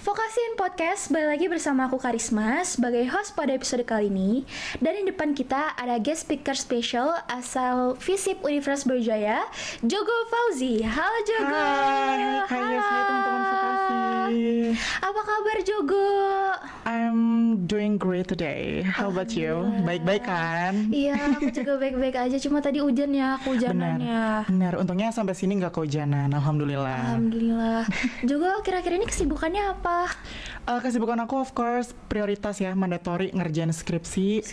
Vokasiin Podcast, balik lagi bersama aku Karisma sebagai host pada episode kali ini. Dan di depan kita ada guest speaker spesial asal FISIP Universitas Brawijaya, Jogo Fauzi. Halo Jogo. Hai teman-teman Vokasi. Apa kabar Jogo? I'm doing great today. How about you? Baik-baik kan? Iya, aku juga baik-baik aja. Cuma tadi hujan ya, kehujanannya. Benar. Untungnya sampai sini nggak kehujanan. Alhamdulillah. Alhamdulillah. Jogo, kira-kira ini kesibukannya apa? Kesibukan aku of course prioritas ya, mandatory ngerjain skripsi.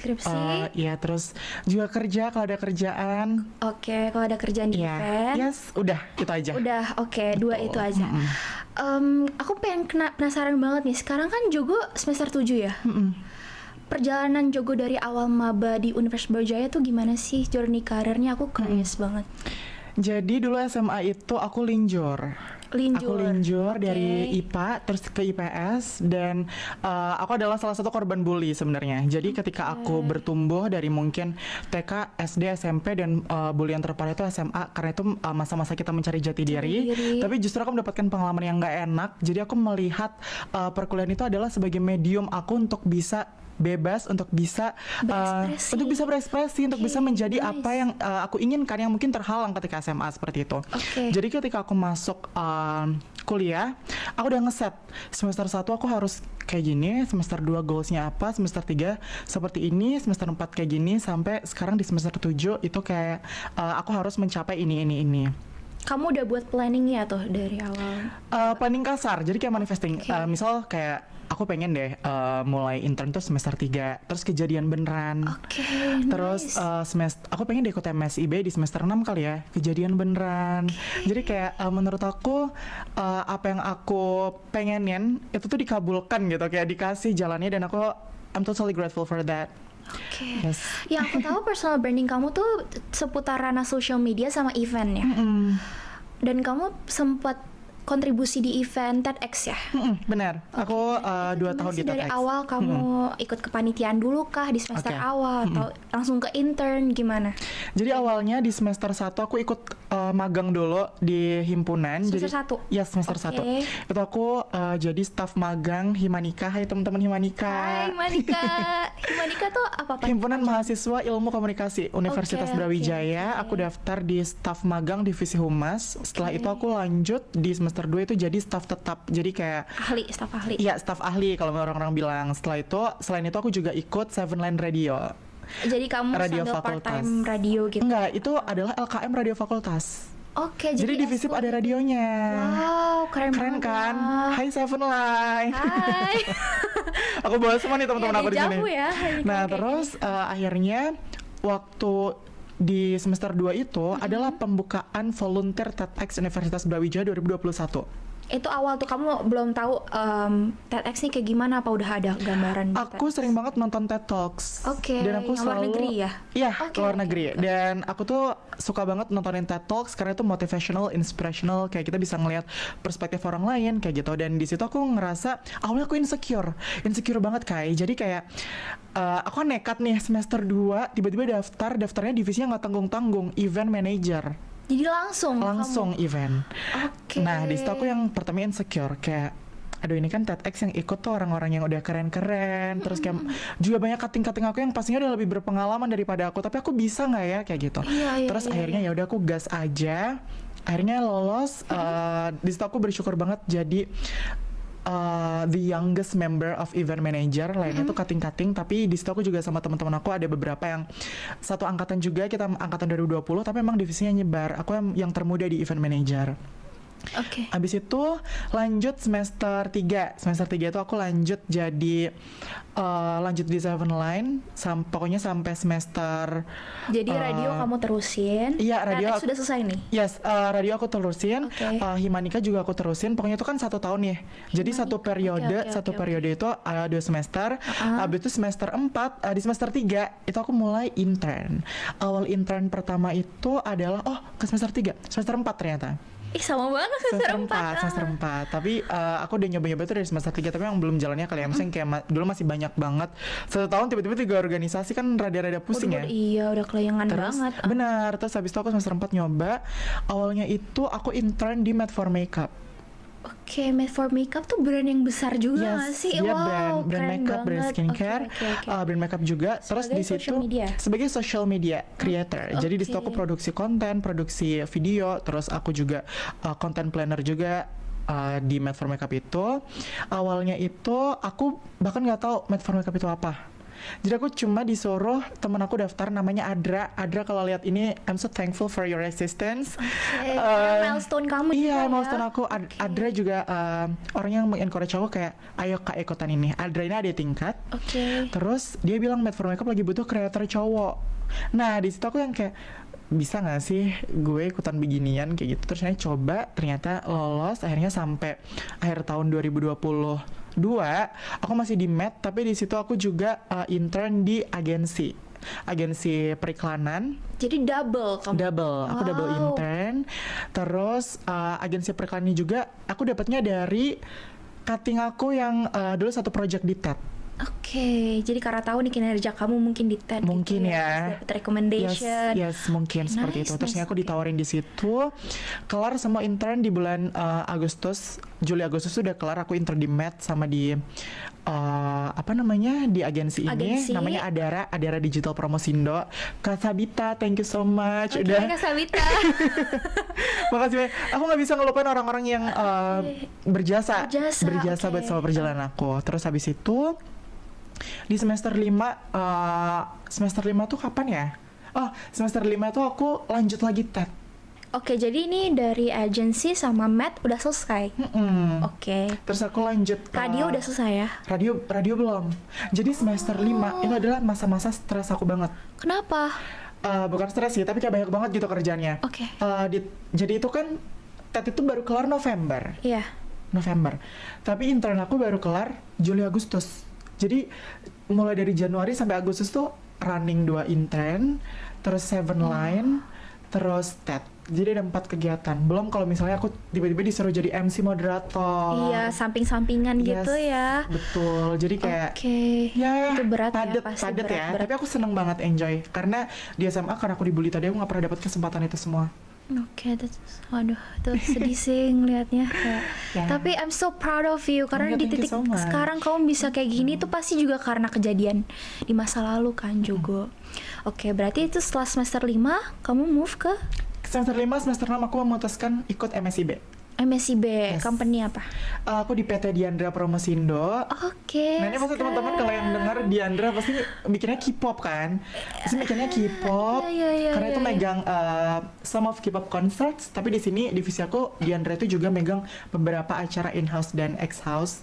Ya terus juga kerja kalau ada kerjaan. Oke, kalau ada kerjaan di event. Yes, udah itu aja. Udah, oke, dua itu aja. Aku pengen penasaran banget nih. Sekarang kan Jogo semester 7 ya? Perjalanan Jogo dari awal maba di Universitas Brawijaya tuh gimana sih? Journey karirnya aku curious banget. Jadi dulu SMA itu aku linjur. Aku linjur dari IPA terus ke IPS dan aku adalah salah satu korban bully sebenarnya. Jadi ketika aku bertumbuh dari mungkin TK, SD, SMP dan bully yang terparah itu SMA, karena itu masa-masa kita mencari jati diri. Tapi justru aku mendapatkan pengalaman yang gak enak. Jadi aku melihat perkuliahan itu adalah sebagai medium aku untuk bisa bebas, untuk bisa berekspresi, untuk bisa menjadi apa yang aku inginkan, yang mungkin terhalang ketika SMA seperti itu. Jadi ketika aku masuk kuliah, aku udah ngeset semester 1 aku harus kayak gini, semester 2 goalsnya apa, semester 3 seperti ini, semester 4 kayak gini, sampai sekarang di semester 7 itu kayak aku harus mencapai ini. Kamu udah buat planningnya tuh dari awal? Planning kasar, jadi kayak manifesting. Misal kayak aku pengen deh mulai intern tuh semester 3, terus kejadian beneran. Terus aku pengen deh ikut MSIB di semester 6 kali ya, kejadian beneran. Jadi kayak menurut aku apa yang aku pengenin itu tuh dikabulkan gitu, kayak dikasih jalannya, dan I'm totally grateful for that. Yes. Yang aku tahu personal branding kamu tuh seputar ranah social media sama event ya. Dan kamu sempat kontribusi di event TEDx ya? Benar. Aku 2 tahun di TEDx. Dari awal kamu ikut kepanitiaan dulu kah di semester awal atau langsung ke intern, gimana? Jadi awalnya di semester 1 aku ikut magang dulu di himpunan. Semester 1? Ya, semester 1. Itu aku jadi staf magang Himanika. Hai teman-teman Himanika. Hai Himanika. Himanika tuh apa? Himpunan Mahasiswa Ilmu Komunikasi Universitas Brawijaya. Aku daftar di staf magang divisi humas. Setelah itu aku lanjut di semester 2 itu jadi staf tetap. Jadi kayak staf ahli. Iya, staf ahli kalau orang-orang bilang. Selain itu aku juga ikut Seven Line Radio. Jadi kamu radio sambil fakultas. part-time radio gitu? Enggak, itu adalah LKM Radio Fakultas. Jadi di FISIP ada radionya. Wow, keren kan? Hai Seven Line. Hai. Aku bawa semua nih teman-teman aku di sini. Ya, nah, terus akhirnya waktu di semester 2 itu adalah pembukaan volunteer TEDx Universitas Brawijaya 2021. Itu awal tuh kamu belum tahu TEDx nih kayak gimana, apa udah ada gambaran? Aku sering banget nonton TED Talks. Dan aku selalu luar negeri ya? Iya, luar negeri. Dan aku tuh suka banget nontonin TED Talks karena itu motivational, inspirational, kayak kita bisa ngelihat perspektif orang lain kayak gitu. Dan di situ aku ngerasa awalnya aku insecure banget kayak. Jadi kayak aku nekat nih semester 2 tiba-tiba daftarnya divisinya nggak tanggung-tanggung, event manager. Jadi langsung event. Nah, di situ aku yang pertama insecure, kayak aduh ini kan TEDx yang ikut tuh orang-orang yang udah keren-keren, terus kayak juga banyak cutting aku yang pastinya udah lebih berpengalaman daripada aku, tapi aku bisa nggak ya kayak gitu. Terus akhirnya ya udah aku gas aja, akhirnya lolos. Di situ aku bersyukur banget jadi the youngest member of event manager. Lainnya tuh cutting, tapi di situ aku juga sama teman-teman aku ada beberapa yang satu angkatan juga, kita angkatan 2020, tapi emang divisinya nyebar. Aku yang termuda di event manager. Abis itu lanjut semester 3 itu aku lanjut jadi lanjut di Seven Line pokoknya sampai semester. Jadi radio kamu terusin? Iya, radio sudah selesai nih? Yes, radio aku terusin. Himanika juga aku terusin. Pokoknya itu kan 1 tahun ya. Jadi satu periode itu 2 semester. Abis itu semester 4 di semester 3 itu aku mulai intern. Awal intern pertama itu adalah ke semester 3, semester 4 ternyata. Sama banget semester 4. Tapi aku udah nyoba-nyoba tuh dari semester 3, tapi yang belum jalannya kali ya. Maksudnya kayak dulu masih banyak banget. 1 tahun tiba-tiba 3 organisasi kan rada-rada pusing ya. Iya, udah kelayangan banget. Benar. Terus habis itu aku semester 4 nyoba. Awalnya itu aku intern di Made for Makeup. Oke, Made for Makeup tuh brand yang besar juga nggak sih? Dia Wow, brand keren makeup, brand banget. skincare, Oke. brand makeup juga. Terus Sebagai di situ social media? sebagai social media creator. Jadi di situ aku produksi konten, produksi video, terus aku juga content planner juga. Di Made for Makeup itu awalnya itu aku bahkan nggak tahu Made for Makeup itu apa. Jadi aku cuma disuruh temen aku daftar, namanya Adra kalau lihat ini, I'm so thankful for your assistance. Milestone kamu juga Iya, ya? milestone aku. Adra juga orang yang mengencourage aku kayak, ayo kak ikutan ini. Adra ini ada tingkat. Terus dia bilang Made for Makeup lagi butuh kreator cowok. Nah di situ aku yang kayak, bisa nggak sih gue ikutan beginian kayak gitu. Terus saya coba, ternyata lolos. Akhirnya sampai akhir tahun 2022 aku masih di Med, tapi di situ aku juga intern di agensi periklanan. Jadi double kamu? Aku double intern. Terus agensi periklanan juga aku dapatnya dari cutting aku yang dulu satu project di TED. Oke, jadi karena tahu nih kinerja kamu mungkin di TED mungkin gitu ya. Dapat recommendation. Yes, mungkin seperti itu. Terusnya aku ditawarin di situ. Kelar semua intern di bulan Juli Agustus sudah kelar. Aku intern di Med sama di di agensi ini. Namanya Adara Digital Promosindo. Kak Sabita, thank you so much. Udah. Kak Sabita. Makasih banyak. Aku nggak bisa ngelupain orang-orang yang berjasa buat sama perjalanan aku. Terus habis itu di semester 5 tuh kapan ya? Semester 5 tuh aku lanjut lagi TED. Oke, jadi ini dari agency sama Med udah selesai. Oke. Terus aku lanjut radio udah selesai ya? Radio belum. Jadi semester 5 itu adalah masa-masa stres aku banget. Kenapa? Bukan stres sih, tapi kayak banyak banget gitu kerjaannya. Oke. Jadi itu kan TED itu baru kelar November. Iya. November. Tapi intern aku baru kelar Juli Agustus. Jadi mulai dari Januari sampai Agustus tuh running 2 intern, terus 7 line, terus TED. Jadi ada 4 kegiatan. Belum kalau misalnya aku tiba-tiba disuruh jadi MC moderator. Iya, samping-sampingan gitu ya. Betul. Jadi kayak ya itu berat padet, ya, pasti padet berat, ya. berat. Tapi aku seneng banget enjoy karena di SMA karena aku dibully tadi aku nggak pernah dapat kesempatan itu semua. Oke, waduh, itu sedih sih ngelihatnya. Tapi I'm so proud of you karena di titik sekarang kamu bisa kayak gini tuh pasti juga karena kejadian di masa lalu kan juga. Oke, berarti itu setelah semester 5 kamu move ke semester 5, semester 6 aku memutuskan ikut MSIB. MSIB, company apa? Aku di PT Diandra Promosindo. Oke. Nah ini pasti teman-teman kalau yang dengar Diandra pasti mikirnya K-pop kan? Pasti mikirnya K-pop. Karena itu megang some of K-pop concerts. Tapi di sini divisi aku Diandra itu juga megang beberapa acara in-house dan ex-house.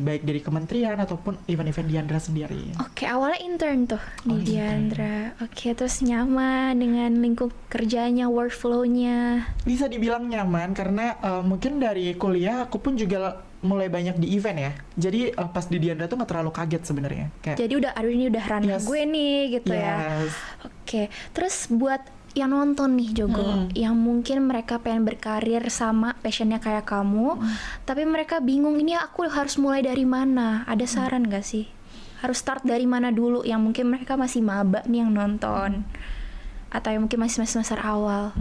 Baik dari kementerian ataupun event-event Diandra sendiri. Oke, awalnya intern tuh di Diandra. Oke, terus nyaman dengan lingkup kerjanya, workflow-nya? Bisa dibilang nyaman karena mungkin dari kuliah aku pun juga mulai banyak di event ya. Jadi pas di Diandra tuh gak terlalu kaget sebenarnya. Jadi ini udah ranah gue nih gitu ya. Oke, terus buat yang nonton nih Jogo, yang mungkin mereka pengen berkarir sama passionnya kayak kamu, tapi mereka bingung ini aku harus mulai dari mana? Ada saran gak sih? Harus start dari mana dulu? Yang mungkin mereka masih maba nih yang nonton, atau yang mungkin masih semester awal.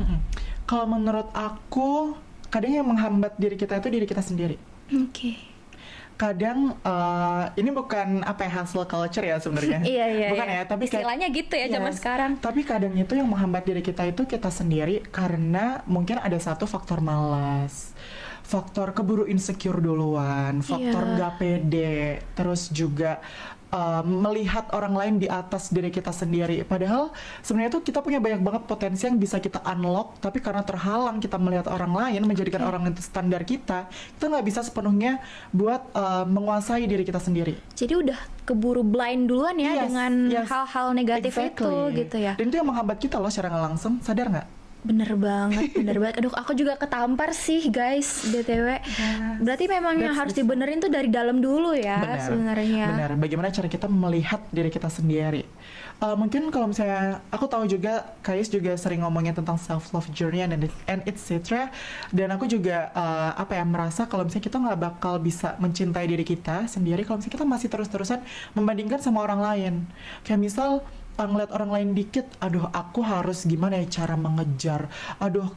Kalau menurut aku, kadang yang menghambat diri kita itu diri kita sendiri. Kadang ini bukan hustle culture ya sebenarnya. Bukan ya, tapi istilahnya gitu ya zaman sekarang. Tapi kadang itu yang menghambat diri kita itu kita sendiri karena mungkin ada satu faktor malas, faktor keburu insecure duluan, faktor nggak pede, terus juga melihat orang lain di atas diri kita sendiri. Padahal sebenarnya tuh kita punya banyak banget potensi yang bisa kita unlock, tapi karena terhalang kita melihat orang lain, menjadikan orang itu standar kita nggak bisa sepenuhnya buat menguasai diri kita sendiri. Jadi udah keburu blind duluan ya dengan hal-hal negatif itu gitu ya. Dan itu yang menghambat kita loh secara nggak langsung, sadar nggak? Bener banget. Aduh, aku juga ketampar sih guys, BTW. Berarti memang yang harus dibenerin tuh dari dalam dulu ya sebenarnya. Benar. Bagaimana cara kita melihat diri kita sendiri? Mungkin kalau misalnya aku tahu juga Kais juga sering ngomongin tentang self love journey and etc. Dan aku juga merasa kalau misalnya kita nggak bakal bisa mencintai diri kita sendiri kalau misalnya kita masih terus-terusan membandingkan sama orang lain. Kayak misal ngeliat orang lain dikit, aduh aku harus gimana ya cara mengejar, aduh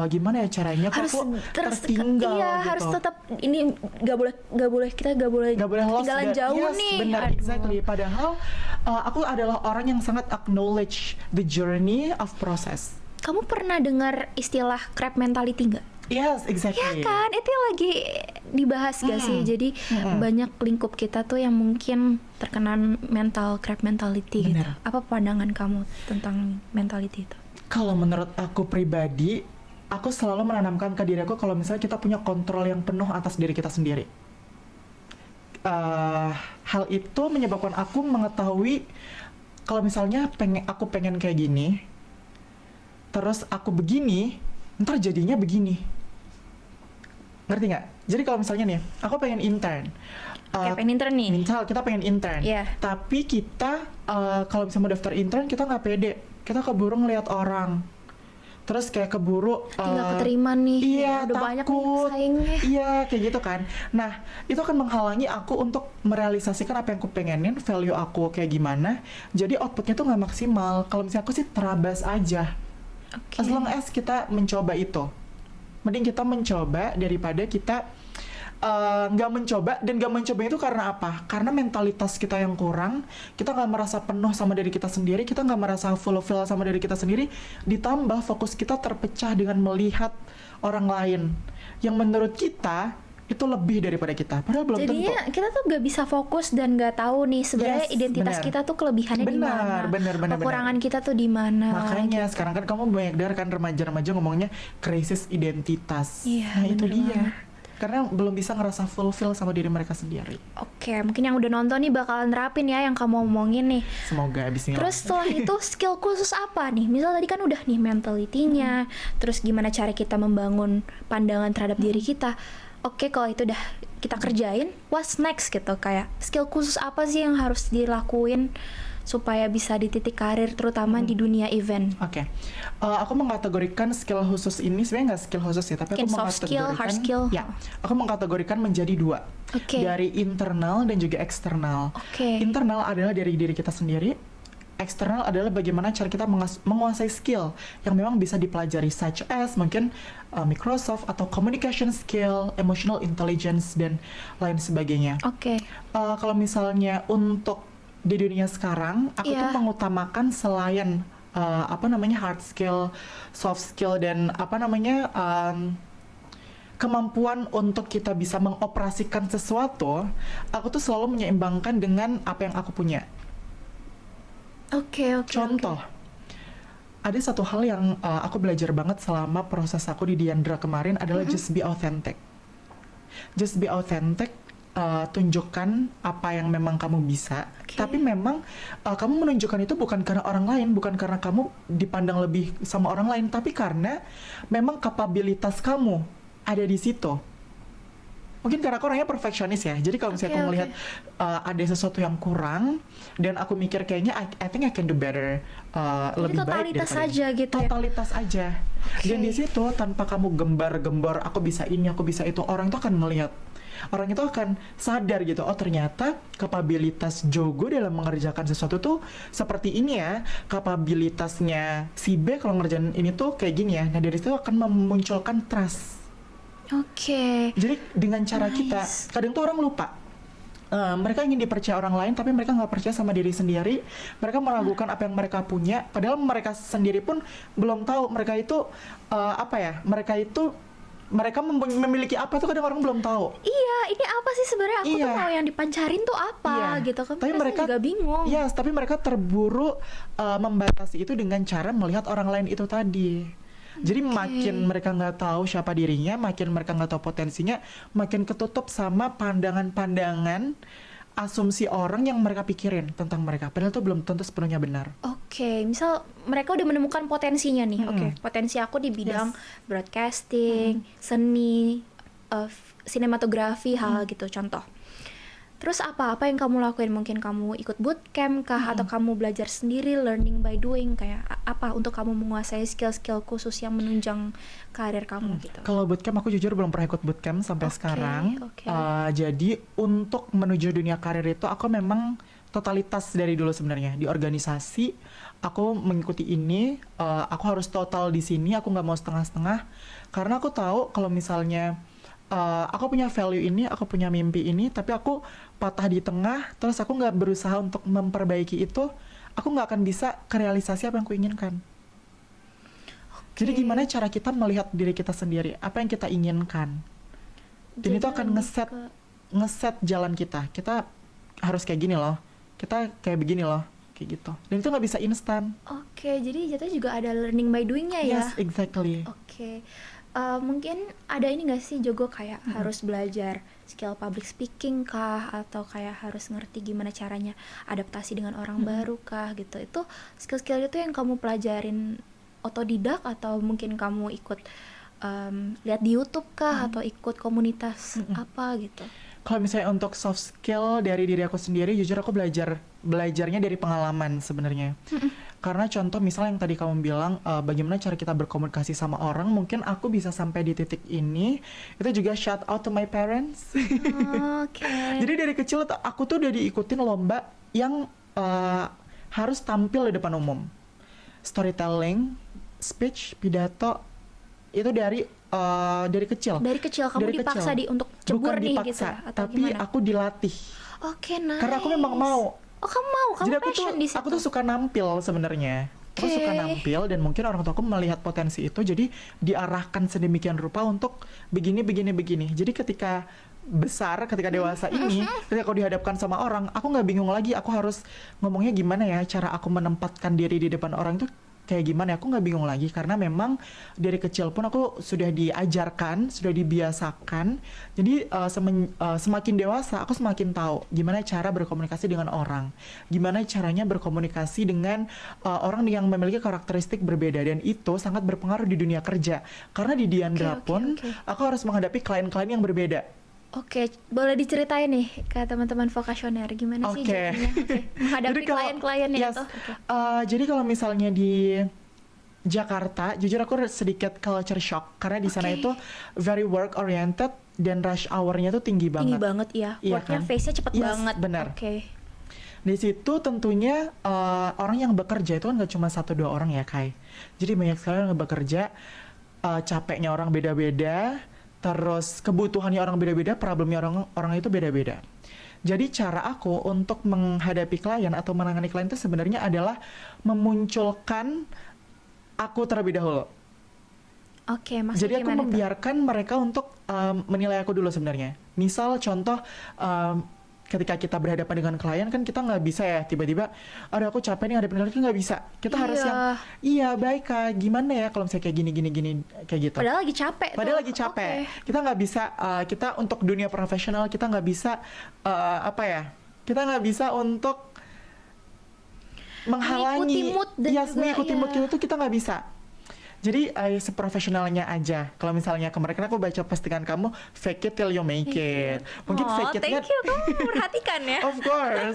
gimana ya caranya harus aku tertinggal iya, gitu. harus tetap ini nggak boleh ketinggalan jauh yes, nih. Benar, exactly. Padahal aku adalah orang yang sangat acknowledge the journey of process. Kamu pernah dengar istilah crab mentality nggak? Yes, exactly. Ya kan, itu yang lagi dibahas gak sih? Jadi banyak lingkup kita tuh yang mungkin terkena mental crab mentality gitu. Apa pandangan kamu tentang mentality itu? Kalau menurut aku pribadi, aku selalu menanamkan ke diri aku kalau misalnya kita punya kontrol yang penuh atas diri kita sendiri. Hal itu menyebabkan aku mengetahui kalau misalnya aku pengen kayak gini, terus aku begini, ntar jadinya begini. Ngerti nggak? Jadi kalau misalnya nih, aku pengen intern. Pengen intern nih. Misal kita pengen intern, tapi kita kalau misalnya mau daftar intern kita nggak pede, kita keburu ngeliat orang, terus kayak keburu nggak keterima nih. Iya, udah takut. Banyak nih saingnya. Iya, kayak gitu kan. Nah, itu akan menghalangi aku untuk merealisasikan apa yang aku pengenin, value aku kayak gimana. Jadi outputnya tuh nggak maksimal. Kalau misalnya aku sih terabas aja. As long as kita mencoba itu, mending kita mencoba daripada kita nggak mencoba. Dan nggak mencoba itu karena apa? Karena mentalitas kita yang kurang, kita nggak merasa penuh sama diri kita sendiri, kita nggak merasa fulfill sama diri kita sendiri, ditambah fokus kita terpecah dengan melihat orang lain yang menurut kita itu lebih daripada kita, padahal belum tentu. Jadinya kita tuh gak bisa fokus dan gak tahu nih sebenarnya identitas kita tuh kelebihannya di mana, kekurangan kita tuh di mana. Makanya sekarang kan kamu banyak dengar kan remaja-remaja ngomongnya krisis identitas. Nah itu dia. Karena belum bisa ngerasa fulfill sama diri mereka sendiri. Oke, mungkin yang udah nonton nih bakalan nerapin ya yang kamu omongin nih. Semoga abis ini. Terus setelah itu skill khusus apa nih? Misal tadi kan udah nih mentality-nya, terus gimana cara kita membangun pandangan terhadap diri kita. Oke, kalau itu udah kita kerjain, what's next gitu? Kayak skill khusus apa sih yang harus dilakuin supaya bisa di titik karir terutama di dunia event? Oke. Aku mengkategorikan skill khusus ini sebenarnya nggak skill khusus ya, tapi aku soft skill, hard skill. Ya, aku mengkategorikan menjadi dua. Dari internal dan juga eksternal. Internal adalah dari diri kita sendiri. Eksternal adalah bagaimana cara kita menguasai skill yang memang bisa dipelajari, such as mungkin Microsoft atau communication skill, emotional intelligence dan lain sebagainya. Kalau misalnya untuk di dunia sekarang, aku tuh mengutamakan selain hard skill, soft skill dan kemampuan untuk kita bisa mengoperasikan sesuatu, aku tuh selalu menyeimbangkan dengan apa yang aku punya. Contoh, ada satu hal yang aku belajar banget selama proses aku di Diandra kemarin adalah just be authentic. Just be authentic, tunjukkan apa yang memang kamu bisa. Tapi memang kamu menunjukkan itu bukan karena orang lain, bukan karena kamu dipandang lebih sama orang lain, tapi karena memang kapabilitas kamu ada di situ. Mungkin karena aku orangnya perfeksionis ya, jadi kalau misalnya aku melihat ada sesuatu yang kurang dan aku mikir kayaknya I think I can do better, lebih baik totalitas aja gitu. Totalitas aja. Dan di situ tanpa kamu gembar-gembor aku bisa ini, aku bisa itu, orang itu akan melihat. Orang itu akan sadar gitu, oh ternyata kapabilitas Jogo dalam mengerjakan sesuatu tuh seperti ini ya, kapabilitasnya si B kalau ngerjain ini tuh kayak gini ya. Nah dari situ akan memunculkan trust. Jadi dengan cara kita, kadang tuh orang lupa. Mereka ingin dipercaya orang lain, tapi mereka nggak percaya sama diri sendiri. Mereka meragukan apa yang mereka punya, padahal mereka sendiri pun belum tahu mereka itu mereka memiliki apa tuh kadang orang belum tahu. Iya, ini apa sih sebenarnya aku tuh mau yang dipancarin tuh apa gitu kan. Tapi mereka juga bingung. Tapi mereka terburu membatasi itu dengan cara melihat orang lain itu tadi. Jadi makin mereka nggak tahu siapa dirinya, makin mereka nggak tahu potensinya, makin ketutup sama pandangan-pandangan, asumsi orang yang mereka pikirin tentang mereka. Padahal itu belum tentu sepenuhnya benar. Misal mereka udah menemukan potensinya nih. Potensi aku di bidang broadcasting, seni, sinematografi, hal gitu contoh. Terus apa yang kamu lakuin? Mungkin kamu ikut bootcamp kah? Atau kamu belajar sendiri, learning by doing? Kayak apa untuk kamu menguasai skill-skill khusus yang menunjang karir kamu gitu? Kalau bootcamp aku jujur belum pernah ikut bootcamp sampai sekarang. Jadi untuk menuju dunia karir itu aku memang totalitas dari dulu sebenarnya. Di organisasi aku mengikuti ini, aku harus total di sini, aku nggak mau setengah-setengah, karena aku tahu kalau misalnya aku punya value ini, aku punya mimpi ini, tapi aku patah di tengah, terus aku nggak berusaha untuk memperbaiki itu, aku nggak akan bisa kerealisasi apa yang aku inginkan. Jadi gimana cara kita melihat diri kita sendiri, apa yang kita inginkan, dan itu akan ngeset jalan kita. Kita harus kayak gini loh, kita kayak begini loh, kayak gitu. Dan itu nggak bisa instan. Oke, jadi jatuhnya juga ada learning by doing-nya ya? Yes, exactly. Oke. Mungkin ada ini gak sih Jogo kayak harus belajar skill public speaking kah, atau kayak harus ngerti gimana caranya adaptasi dengan orang baru kah gitu. Itu skill-skill itu yang kamu pelajarin otodidak, atau mungkin kamu ikut lihat di YouTube kah, atau ikut komunitas apa gitu? Kalau misalnya untuk soft skill dari diri aku sendiri, jujur aku belajarnya dari pengalaman sebenarnya. Karena contoh misalnya yang tadi kamu bilang, bagaimana cara kita berkomunikasi sama orang, mungkin aku bisa sampai di titik ini, itu juga shout out to my parents. Jadi dari kecil aku tuh udah diikutin lomba yang harus tampil di depan umum. Storytelling, speech, pidato, itu dari kecil. Dari kecil kamu dari dipaksa kecil. untuk cebur Bukan nih dipaksa, gitu, atau tapi gimana? aku dilatih. Oke, nice. Karena aku memang mau. Oh, kamu mau? Kamu Jadi passion di situ? aku tuh suka nampil sebenarnya. Aku suka nampil, dan mungkin orang tua aku melihat potensi itu, jadi diarahkan sedemikian rupa untuk begini. Jadi ketika besar, ketika dewasa ini, ketika aku dihadapkan sama orang, aku nggak bingung lagi. Aku harus ngomongnya gimana ya, cara aku menempatkan diri di depan orang itu kayak gimana, aku nggak bingung lagi, karena memang dari kecil pun aku sudah diajarkan, sudah dibiasakan. Jadi semakin dewasa aku semakin tahu gimana cara berkomunikasi dengan orang, gimana caranya berkomunikasi dengan orang yang memiliki karakteristik berbeda, dan itu sangat berpengaruh di dunia kerja. Karena di Diandra pun aku harus menghadapi klien-klien yang berbeda. Oke, boleh diceritain nih ke teman-teman vokasioner gimana sih jadinya menghadapi klien-kliennya itu? Jadi kalau misalnya di Jakarta, jujur aku sedikit culture shock, karena di sana itu very work oriented, dan rush hour-nya tuh tinggi banget. Tinggi banget ya, worknya pace-nya cepet banget. Benar. Di situ tentunya orang yang bekerja itu kan gak cuma 1-2 orang ya, Kai. Jadi banyak sekali yang bekerja, capeknya orang beda-beda, terus kebutuhannya orang beda-beda, problemnya orang itu beda-beda. Jadi cara aku untuk menghadapi klien atau menangani klien itu sebenarnya adalah memunculkan aku terlebih dahulu. Oke, maksudnya jadi aku membiarkan mereka untuk menilai aku dulu sebenarnya. Misal contoh, ketika kita berhadapan dengan klien kan kita nggak bisa ya tiba-tiba, aduh aku capek nih ngadepin klien, nggak bisa. Kita harus yang baik Kak, gimana ya kalau misalnya kayak gini kayak gitu. Padahal lagi capek. Kita nggak bisa, kita untuk dunia profesional kita nggak bisa kita nggak bisa untuk menghalangi mengikuti mood kita tuh, kita nggak bisa. Jadi seprofesionalnya aja. Kalau misalnya kemarin aku baca postingan kamu, fake it till you make it. Mungkin fake it-nya. Thank you, kamu memperhatikan ya. Of course.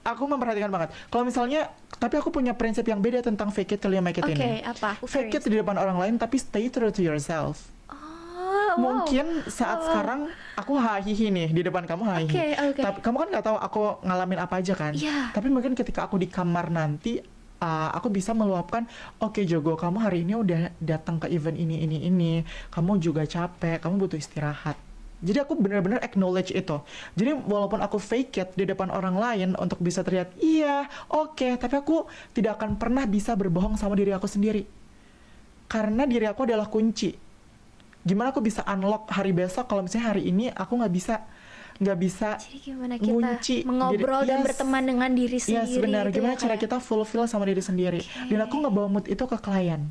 Aku memperhatikan banget. Kalau misalnya, tapi aku punya prinsip yang beda tentang fake it till you make it ini. Oke, apa? Fake it di depan orang lain, tapi stay true to yourself. Mungkin saat sekarang aku hahihi nih di depan kamu hahihi. Tapi kamu kan nggak tahu aku ngalamin apa aja kan. Tapi mungkin ketika aku di kamar nanti, aku bisa meluapkan, oke Jogo, kamu hari ini udah datang ke event ini, kamu juga capek, kamu butuh istirahat. Jadi aku benar-benar acknowledge itu. Jadi walaupun aku fake it di depan orang lain untuk bisa terlihat, tapi aku tidak akan pernah bisa berbohong sama diri aku sendiri. Karena diri aku adalah kunci. Gimana aku bisa unlock hari besok kalau misalnya hari ini aku nggak bisa jadi gimana kita mengobrol dan berteman dengan diri sendiri. Benar. Gimana cara kita fulfill sama diri sendiri. Dan aku ngebawa mood itu ke klien.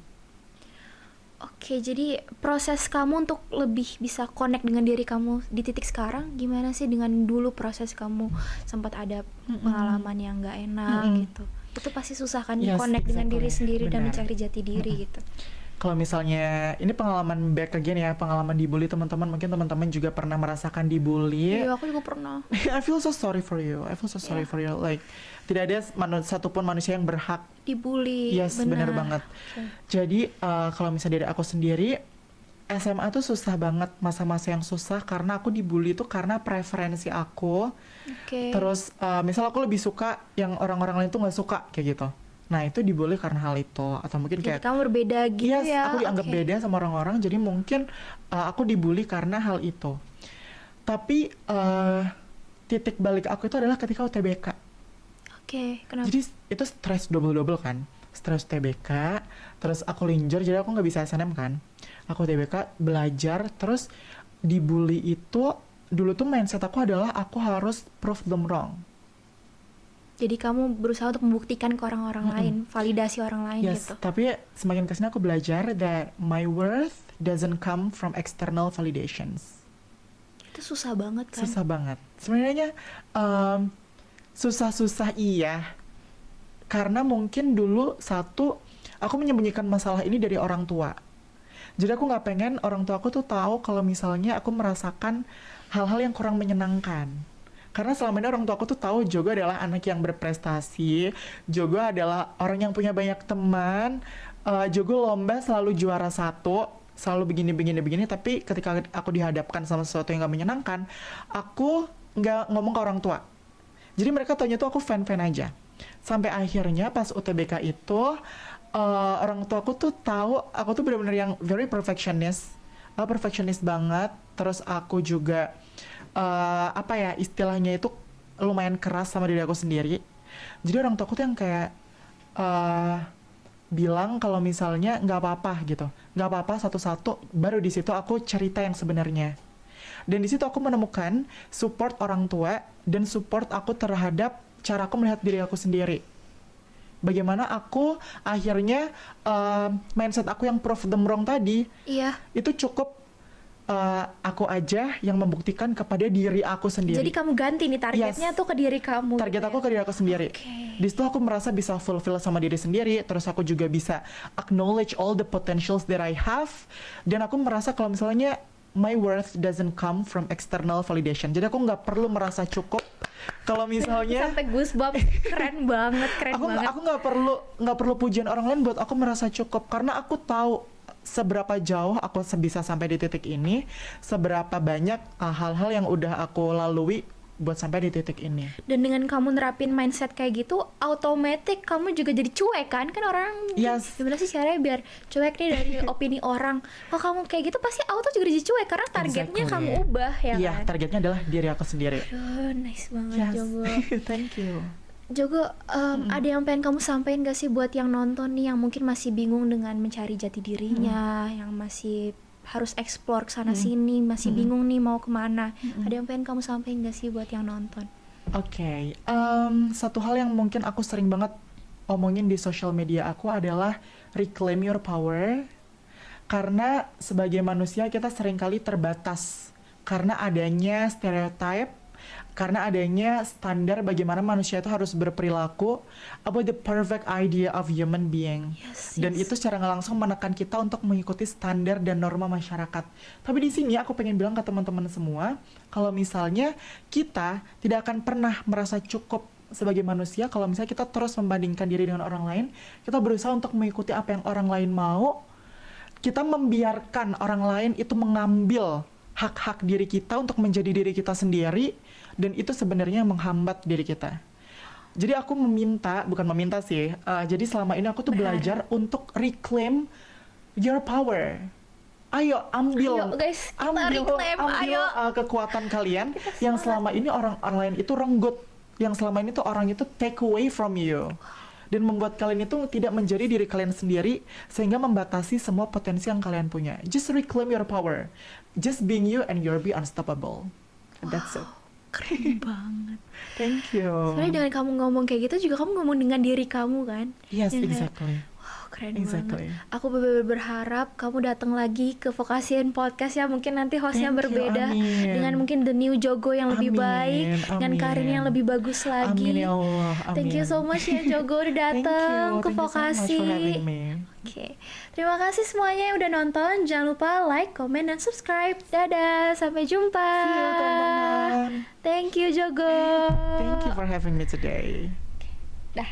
Jadi proses kamu untuk lebih bisa connect dengan diri kamu di titik sekarang gimana sih dengan dulu proses kamu sempat ada pengalaman yang nggak enak gitu. Itu pasti susah kan connect dengan diri sendiri. Benar. Dan mencari jati diri gitu. Kalau misalnya ini pengalaman back again ya, pengalaman dibully teman-teman, mungkin teman-teman juga pernah merasakan dibully. Iya, aku juga pernah. I feel so sorry for you. Like tidak ada satupun manusia yang berhak dibully. Yes, benar banget. Jadi kalau misalnya dari aku sendiri, SMA tuh susah banget, masa-masa yang susah karena aku dibully tuh karena preferensi aku. Terus misal aku lebih suka yang orang-orang lain tuh nggak suka kayak gitu. Nah itu dibully karena hal itu, atau mungkin Jadi kayak kamu berbeda gitu yes, ya. aku dianggap beda sama orang-orang, jadi mungkin aku dibully karena hal itu. Tapi titik balik aku itu adalah ketika UTBK. Kenapa? Jadi itu stres double kan, stres UTBK, terus aku linjur, jadi aku nggak bisa SNM kan. Aku UTBK belajar, terus dibully itu dulu tuh mindset aku adalah aku harus prove them wrong. Jadi kamu berusaha untuk membuktikan ke orang-orang lain, validasi orang lain gitu. Tapi semakin kesini aku belajar that my worth doesn't come from external validations. Itu susah banget kan? Susah banget. Sebenarnya susah-susah iya. Karena mungkin dulu aku menyembunyikan masalah ini dari orang tua. Jadi aku nggak pengen orang tua aku tuh tahu kalau misalnya aku merasakan hal-hal yang kurang menyenangkan. Karena selama ini orang tua aku tuh tahu Jogo adalah anak yang berprestasi, Jogo adalah orang yang punya banyak teman, Jogo lomba selalu juara 1, selalu begini. Tapi ketika aku dihadapkan sama sesuatu yang gak menyenangkan, aku nggak ngomong ke orang tua. Jadi mereka taunya tuh aku fan-fan aja. Sampai akhirnya pas UTBK itu, orang tua aku tuh tahu aku tuh benar-benar yang very perfectionist banget. Terus aku juga istilahnya itu lumayan keras sama diri aku sendiri. Jadi orang tua aku tuh yang kayak bilang kalau misalnya nggak apa-apa gitu, nggak apa-apa satu-satu. Baru di situ aku cerita yang sebenarnya. Dan di situ aku menemukan support orang tua dan support aku terhadap cara aku melihat diri aku sendiri. Bagaimana aku akhirnya mindset aku yang prove them wrong tadi, itu cukup aku aja yang membuktikan kepada diri aku sendiri. Jadi kamu ganti nih targetnya tuh ke diri kamu. Target aku ke diri aku sendiri. Di situ aku merasa bisa fulfill sama diri sendiri. Terus aku juga bisa acknowledge all the potentials that I have. Dan aku merasa kalau misalnya my worth doesn't come from external validation. Jadi aku nggak perlu merasa cukup. Kalau misalnya sampai goosebumps, keren banget. Aku nggak perlu pujian orang lain buat aku merasa cukup, karena aku tahu seberapa jauh aku bisa sampai di titik ini, seberapa banyak hal-hal yang udah aku lalui buat sampai di titik ini. Dan dengan kamu nerapin mindset kayak gitu, otomatis kamu juga jadi cuek kan orang gimana sih caranya biar cuek nih dari opini orang. Kalau kamu kayak gitu pasti auto juga jadi cuek karena targetnya kamu ubah ya kan. Targetnya adalah diri aku sendiri. Nice banget Jogo. Thank you Jogo. Ada yang pengen kamu sampaikan gak sih buat yang nonton nih yang mungkin masih bingung dengan mencari jati dirinya, yang masih harus explore kesana sini, masih bingung nih mau kemana. Ada yang pengen kamu sampaikan gak sih buat yang nonton? Satu hal yang mungkin aku sering banget omongin di social media aku adalah reclaim your power. Karena sebagai manusia kita seringkali terbatas karena adanya stereotype, karena adanya standar bagaimana manusia itu harus berperilaku, about the perfect idea of human being. Dan itu secara nggak langsung menekan kita untuk mengikuti standar dan norma masyarakat. Tapi di sini aku pengen bilang ke teman-teman semua, kalau misalnya kita tidak akan pernah merasa cukup sebagai manusia kalau misalnya kita terus membandingkan diri dengan orang lain, kita berusaha untuk mengikuti apa yang orang lain mau, kita membiarkan orang lain itu mengambil hak-hak diri kita untuk menjadi diri kita sendiri, dan itu sebenarnya menghambat diri kita. Jadi aku jadi selama ini aku tuh belajar untuk reclaim your power. Ayo ambil kekuatan kalian yang selama ini orang lain itu renggut, yang selama ini tuh orang itu take away from you, dan membuat kalian itu tidak menjadi diri kalian sendiri sehingga membatasi semua potensi yang kalian punya. Just reclaim your power. Just being you and you'll be unstoppable. That's it. Keren banget. Thank you. Soalnya dengan kamu ngomong kayak gitu juga kamu ngomong dengan diri kamu kan? Yes, exactly. Keren banget. Aku benar-benar berharap kamu datang lagi ke Vokasian Podcast ya. Mungkin nanti hostnya berbeda dengan mungkin the new Jogo yang lebih baik, dengan karirnya yang lebih bagus lagi. Amin ya Allah. Thank you so much ya Jogo udah datang ke Vokasi. Oke. Terima kasih semuanya yang udah nonton. Jangan lupa like, comment, dan subscribe. Dadah, sampai jumpa. See you, teman-teman. Thank you Jogo. Thank you for having me today. Dah.